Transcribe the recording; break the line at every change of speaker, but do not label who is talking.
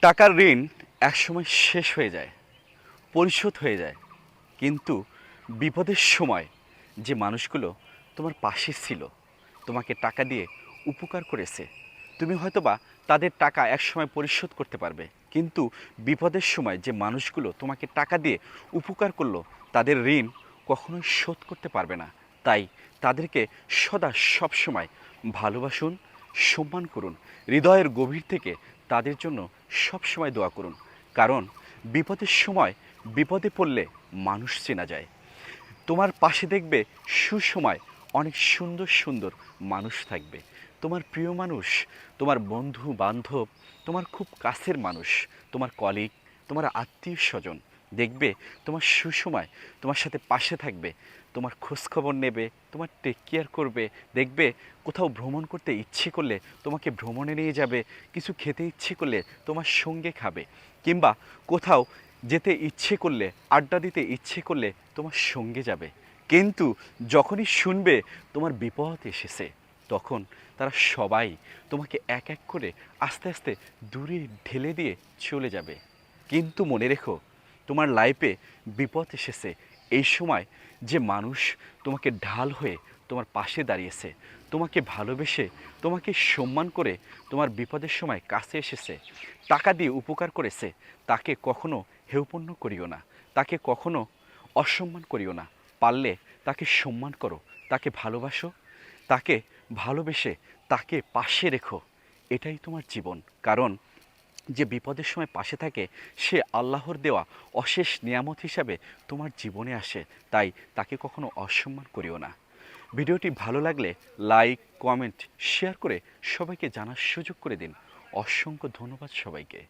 টাকার ঋণ একসময় শেষ হয়ে যায়, পরিশোধ হয়ে যায়, কিন্তু বিপদের সময় যে মানুষগুলো তোমার পাশে ছিল, তোমাকে টাকা দিয়ে উপকার করেছে, তুমি হয়তোবা তাদের টাকা একসময় পরিশোধ করতে পারবে, কিন্তু বিপদের সময় যে মানুষগুলো তোমাকে টাকা দিয়ে উপকার করলো, তাদের ঋণ কখনোই শোধ করতে পারবে না। তাই তাদেরকে সদা সবসময় ভালোবাসুন, সম্মান করুন, হৃদয়ের গভীর থেকে তাদের জন্য সবসময় দোয়া করুন। কারণ বিপদের সময় বিপদে পড়লে মানুষ চেনা যায়। তোমার পাশে দেখবে সুসময় অনেক সুন্দর সুন্দর মানুষ থাকবে। তোমার প্রিয় মানুষ, তোমার বন্ধু বান্ধব, তোমার খুব কাছের মানুষ, তোমার কলিগ, তোমার আত্মীয় স্বজন দেখবে তোমার সুসময় তোমার সাথে পাশে থাকবে, তোমার খোঁজখবর নেবে, তোমার টেক কেয়ার করবে। দেখবে কোথাও ভ্রমণ করতে ইচ্ছে করলে তোমাকে ভ্রমণে নিয়ে যাবে, কিছু খেতে ইচ্ছে করলে তোমার সঙ্গে খাবে, কিংবা কোথাও যেতে ইচ্ছে করলে, আড্ডা দিতে ইচ্ছে করলে তোমার সঙ্গে যাবে। কিন্তু যখনই শুনবে তোমার বিপদ এসেছে, তখন তারা সবাই তোমাকে এক এক করে আস্তে আস্তে দূরে ঠেলে দিয়ে চলে যাবে। কিন্তু মনে রেখো, তোমার লাইফে বিপদ এসেছে, এই সময় যে মানুষ তোমাকে ঢাল হয়ে তোমার পাশে দাঁড়িয়েছে, তোমাকে ভালোবেসে, তোমাকে সম্মান করে তোমার বিপদের সময় কাছে এসেছে, টাকা দিয়ে উপকার করেছে, তাকে কখনো হেয়পূর্ণ করিও না, তাকে কখনো অসম্মান করিও না। পারলে তাকে সম্মান করো, তাকে ভালোবাসো, তাকে ভালোবেসে তাকে পাশে রেখো। এটাই তোমার জীবন। কারণ যে বিপদের সময় পাশে থাকে, সে আল্লাহর দেওয়া অশেষ নিয়ামত হিসাবে তোমার জীবনে আসে। তাই তাকে কখনো অসম্মান করিও না। ভিডিওটি ভালো লাগলে লাইক, কমেন্ট, শেয়ার করে সবাইকে জানার সুযোগ করে দিন। অসংখ্য ধন্যবাদ সবাইকে।